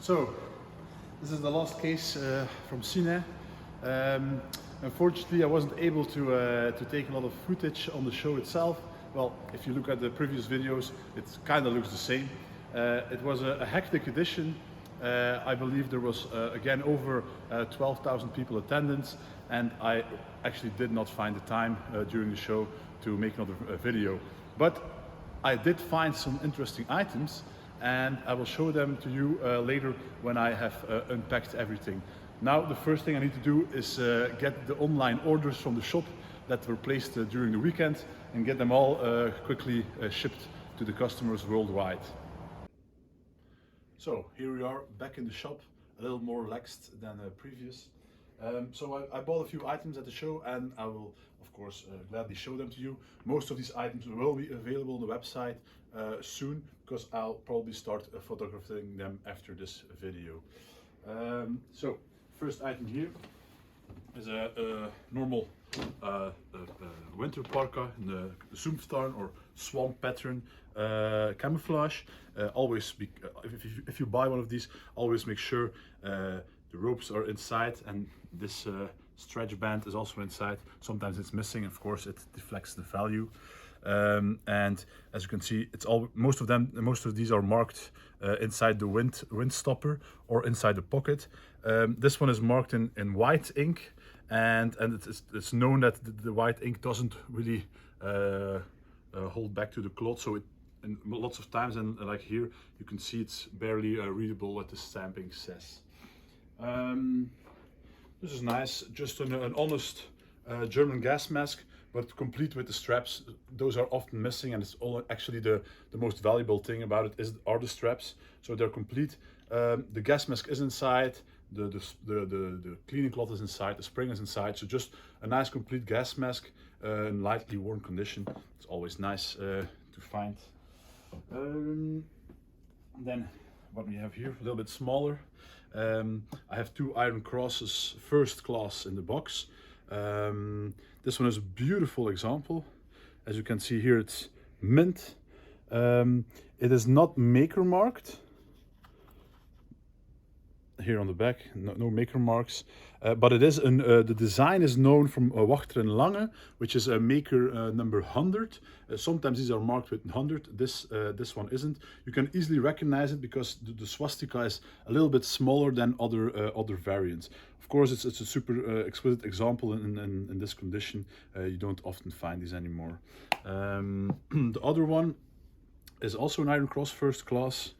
So, this is the last case from Ciney. Unfortunately, I wasn't able to take a lot of footage on the show itself. Well, if you look at the previous videos, it kind of looks the same. It was a hectic edition. I believe there was again over 12,000 people attendance, and I actually did not find the time during the show to make another video. But I did find some interesting items, and I will show them to you later when I have unpacked everything. Now the first thing I need to do is get the online orders from the shop that were placed during the weekend and get them all quickly shipped to the customers worldwide. So here we are back in the shop, a little more relaxed than previous. So I bought a few items at the show, and I will of course gladly show them to you. Most of these items will be available on the website soon, because I'll probably start photographing them after this video. So first item here is a normal winter parka in the Zoomstarn or swamp pattern camouflage. Always if you buy one of these, always make sure the ropes are inside, and this stretch band is also inside. Sometimes it's missing, of course it deflects the value. And as you can see, most of these are marked inside the wind stopper or inside the pocket. This one is marked in white ink, and it's known that the white ink doesn't really hold back to the cloth, so and lots of times, and like here you can see it's barely readable what the stamping says. This is nice, just an honest German gas mask, but complete with the straps. Those are often missing, and it's actually the most valuable thing about it are the straps. So they're complete. The gas mask is inside, the cleaning cloth is inside, the spring is inside. So just a nice complete gas mask in lightly worn condition. It's always nice to find. Then what we have here, a little bit smaller. I have two Iron Crosses first class in the box. This one is a beautiful example. As you can see here, it's mint. It is not maker marked. Here on the back, no maker marks, but it is the design is known from Wachter & Lange, which is a maker number 100. Sometimes these are marked with 100. This one isn't. You can easily recognize it because the swastika is a little bit smaller than other variants. Of course, it's a super exquisite example in this condition. You don't often find these anymore. The other one is also an Iron Cross first class.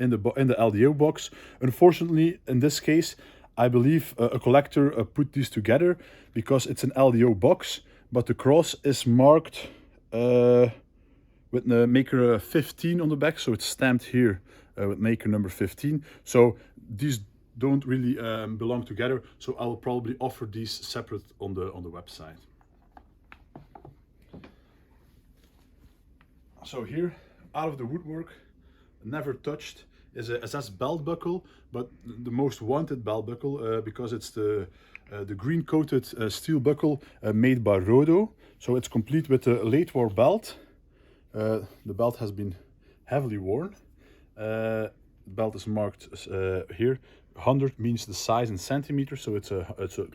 In the LDO box. Unfortunately, in this case, I believe a collector put these together because it's an LDO box, but the cross is marked with the maker 15 on the back, so it's stamped here with maker number 15. So these don't really belong together, so I will probably offer these separate on the website. So here, out of the woodwork, never touched, is a SS belt buckle, but the most wanted belt buckle because it's the green coated steel buckle made by RODO. So it's complete with a late war belt. The belt has been heavily worn. The belt is marked here. 100 means the size in centimeters, so it's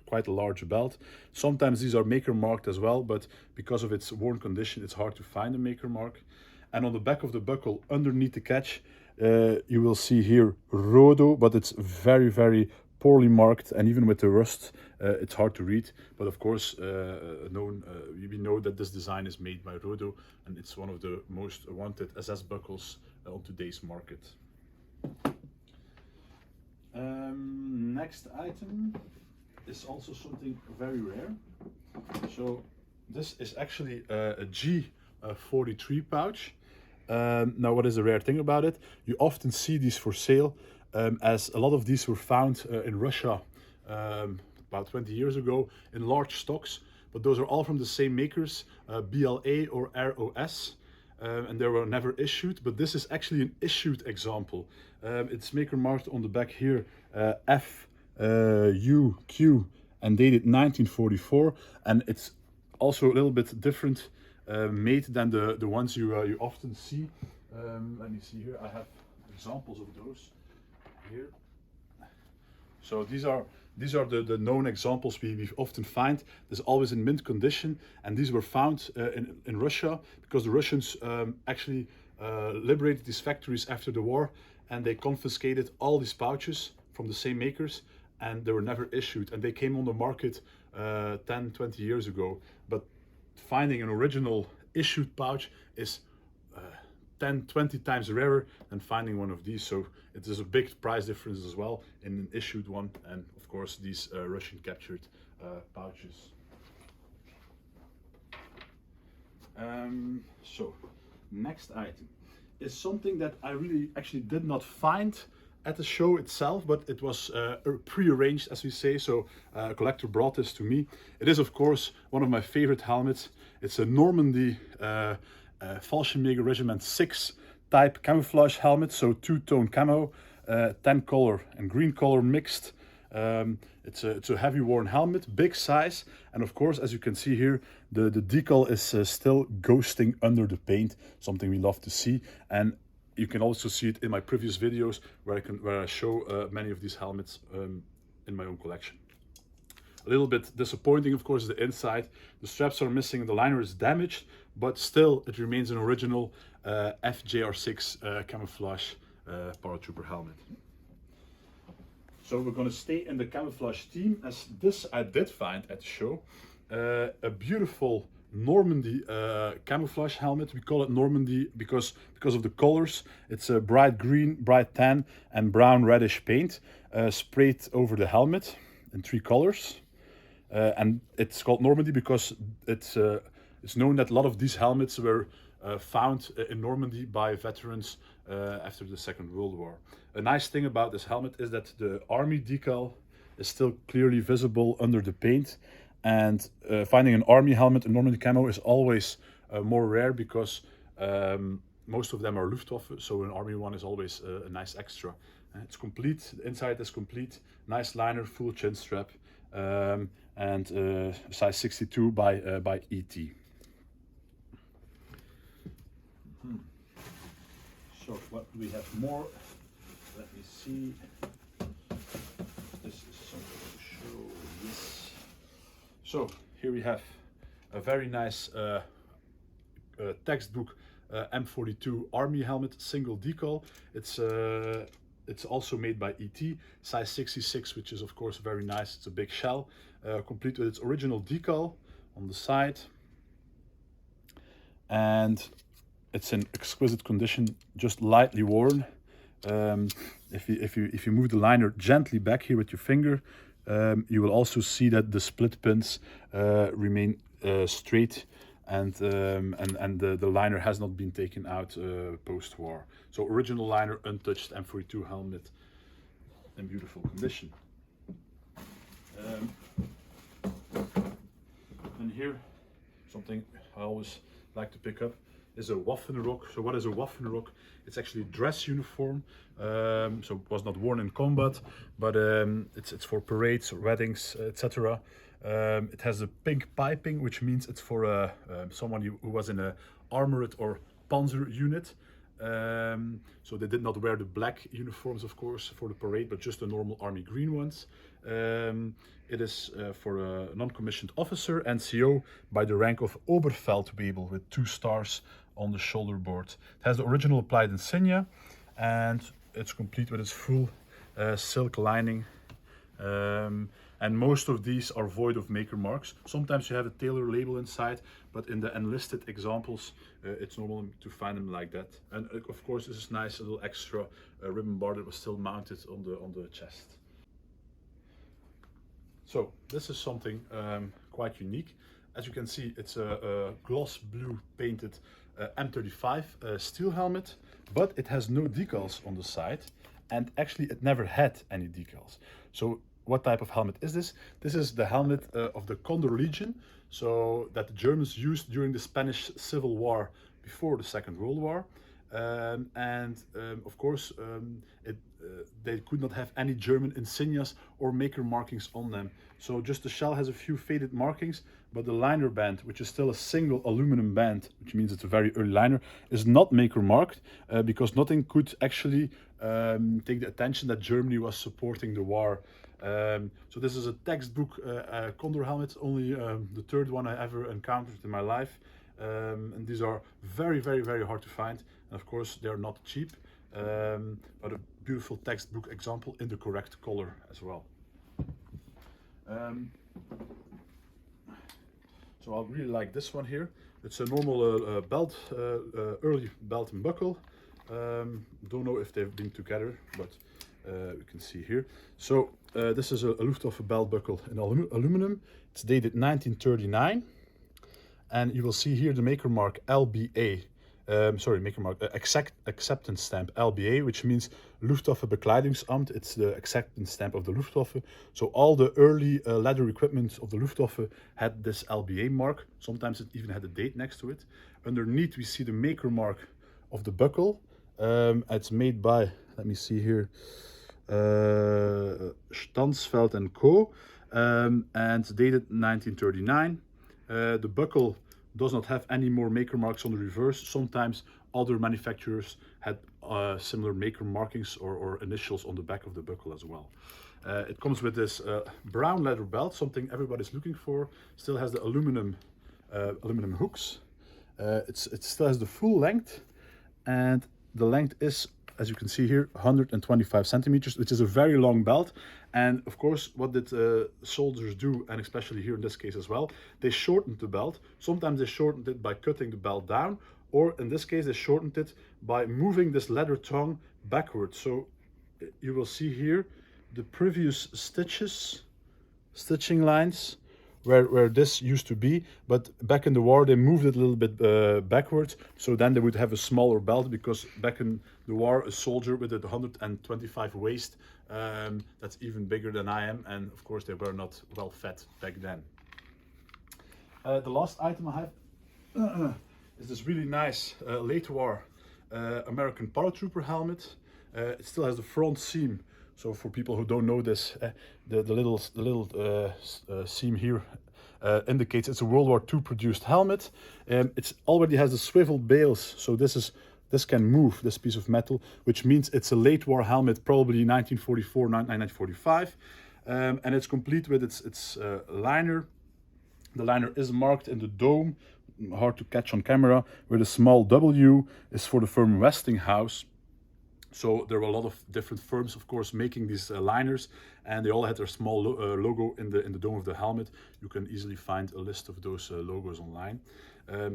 quite a large belt. Sometimes these are maker marked as well, but because of its worn condition, it's hard to find a maker mark. And on the back of the buckle, underneath the catch, you will see here RODO, but it's very, very poorly marked, and even with the rust, it's hard to read. But of course, we know that this design is made by RODO, and it's one of the most wanted SS buckles on today's market. Next item is also something very rare. So this is actually a G43 pouch. Now, what is the rare thing about it? You often see these for sale, as a lot of these were found in Russia about 20 years ago in large stocks, but those are all from the same makers, BLA or ROS, and they were never issued, but this is actually an issued example. It's maker marked on the back here, FUQ, and dated 1944, and it's also a little bit different made than the ones you often see. Let me see here, I have examples of those. here. So these are the known examples we often find. There's always in mint condition, and these were found in Russia because the Russians actually liberated these factories after the war, and they confiscated all these pouches from the same makers, and they were never issued, and they came on the market 10-20 years ago. But finding an original issued pouch is 10-20 times rarer than finding one of these, so it is a big price difference as well in an issued one and of course these Russian captured pouches. So next item is something that I really actually did not find at the show itself, but it was pre-arranged, as we say, so a collector brought this to me. It is of course one of my favorite helmets. It's a Normandy Fallschirmjäger Regiment 6 type camouflage helmet, so two-tone camo, tan color and green color mixed. It's a heavy worn helmet, big size, and of course, as you can see here, the decal is still ghosting under the paint, something we love to see. And you can also see it in my previous videos where I show many of these helmets in my own collection. A little bit disappointing, of course, is the inside. The straps are missing and the liner is damaged, but still it remains an original FJR6 camouflage paratrooper helmet. So we're going to stay in the camouflage theme, as this I did find at the show. A beautiful Normandy camouflage helmet. We call it Normandy because of the colors. It's a bright green, bright tan and brown reddish paint sprayed over the helmet in 3 colors. And it's called Normandy because it's known that a lot of these helmets were found in Normandy by veterans after the Second World War. A nice thing about this helmet is that the army decal is still clearly visible under the paint, and finding an army helmet in Normandy camo is always more rare because most of them are Luftwaffe, so an army one is always a nice extra. It's complete, the inside is complete, nice liner, full chin strap, and size 62 by ET. So what do we have more? Let me see. This is something to show. Yes. So here we have a very nice textbook M42 army helmet, single decal. It's also made by ET, size 66, which is of course very nice. It's a big shell, complete with its original decal on the side, and it's in exquisite condition, just lightly worn. If you move the liner gently back here with your finger, you will also see that the split pins remain straight, and the liner has not been taken out post-war. So original liner, untouched M42 helmet in beautiful condition. And here, something I always like to pick up is a Waffenrock. So what is a Waffenrock? It's actually a dress uniform, so it was not worn in combat, but it's for parades, weddings, etc. It has a pink piping, which means it's for someone who was in a armored or panzer unit. So they did not wear the black uniforms, of course, for the parade, but just the normal army green ones. It is for a non-commissioned officer, NCO, by the rank of Oberfeldwebel, with 2 stars on the shoulder board. It has the original applied insignia, and it's complete with its full silk lining. And most of these are void of maker marks. Sometimes you have a tailor label inside, but in the enlisted examples, it's normal to find them like that. And of course, this is nice, a little extra ribbon bar that was still mounted on the chest. So this is something quite unique. As you can see, it's a gloss blue painted M35 steel helmet, but it has no decals on the side, and actually it never had any decals. So what type of helmet is this? This is the helmet of the Condor Legion, so that the Germans used during the Spanish Civil War before the Second World War. Of course, they could not have any German insignias or maker markings on them. So just the shell has a few faded markings, but the liner band, which is still a single aluminum band, which means it's a very early liner, is not maker marked because nothing could actually take the attention that Germany was supporting the war. So this is a textbook Condor helmet, only the third one I ever encountered in my life. And these are very, very, very hard to find. And of course, they're not cheap, but a beautiful textbook example in the correct color as well. So I really like this one here. It's a normal belt, early belt and buckle. Don't know if they've been together, but you can see here. So this is a Luftwaffe belt buckle in aluminum. It's dated 1939. And you will see here the maker mark LBA. Maker mark acceptance stamp LBA, which means Luftwaffe Bekleidungsamt. It's the acceptance stamp of the Luftwaffe. So all the early leather equipment of the Luftwaffe had this LBA mark. Sometimes it even had a date next to it. Underneath we see the maker mark of the buckle. It's made by, let me see here, Stansfeld and Co. And dated 1939. The buckle does not have any more maker marks on the reverse. Sometimes other manufacturers had similar maker markings or initials on the back of the buckle as well. It comes with this brown leather belt, something everybody's looking for. Still has the aluminum hooks. It still has the full length, and the length is, as you can see here, 125 centimeters, which is a very long belt. And of course, what did soldiers do, and especially here in this case as well, they shortened the belt. Sometimes they shortened it by cutting the belt down, or in this case, they shortened it by moving this leather tongue backwards. So you will see here the previous stitching lines, where this used to be, but back in the war they moved it a little bit backwards, so then they would have a smaller belt, because back in the war a soldier with a 125 waist, that's even bigger than I am, and of course they were not well fed back then. The last item I have is this really nice late war American paratrooper helmet. It still has the front seam. So for people who don't know this, the little seam here indicates it's a World War II produced helmet. It already has the swivel bales, so this can move, this piece of metal, which means it's a late war helmet, probably 1944, 1945, and it's complete with its liner. The liner is marked in the dome, hard to catch on camera, where the small W is for the firm Westinghouse. So there were a lot of different firms, of course, making these liners, and they all had their small logo in the dome of the helmet. You can easily find a list of those logos online.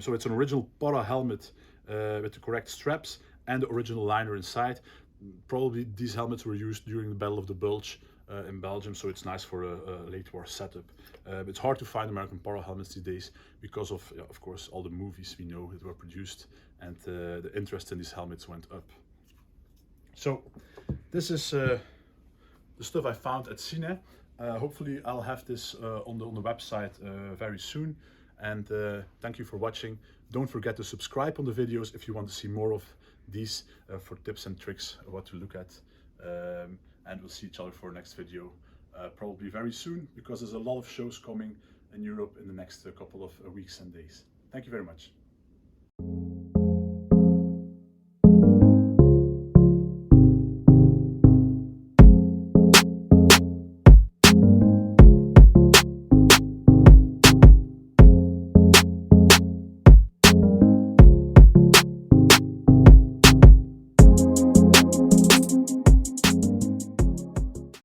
So it's an original para helmet with the correct straps and the original liner inside. Probably these helmets were used during the Battle of the Bulge in Belgium, so it's nice for a late war setup. It's hard to find American para helmets these days because of course, all the movies we know that were produced, and the interest in these helmets went up. So this is the stuff I found at Ciney. Hopefully I'll have this on the website very soon. And thank you for watching. Don't forget to subscribe on the videos if you want to see more of these for tips and tricks what to look at. And we'll see each other for our next video probably very soon, because there's a lot of shows coming in Europe in the next couple of weeks and days. Thank you very much.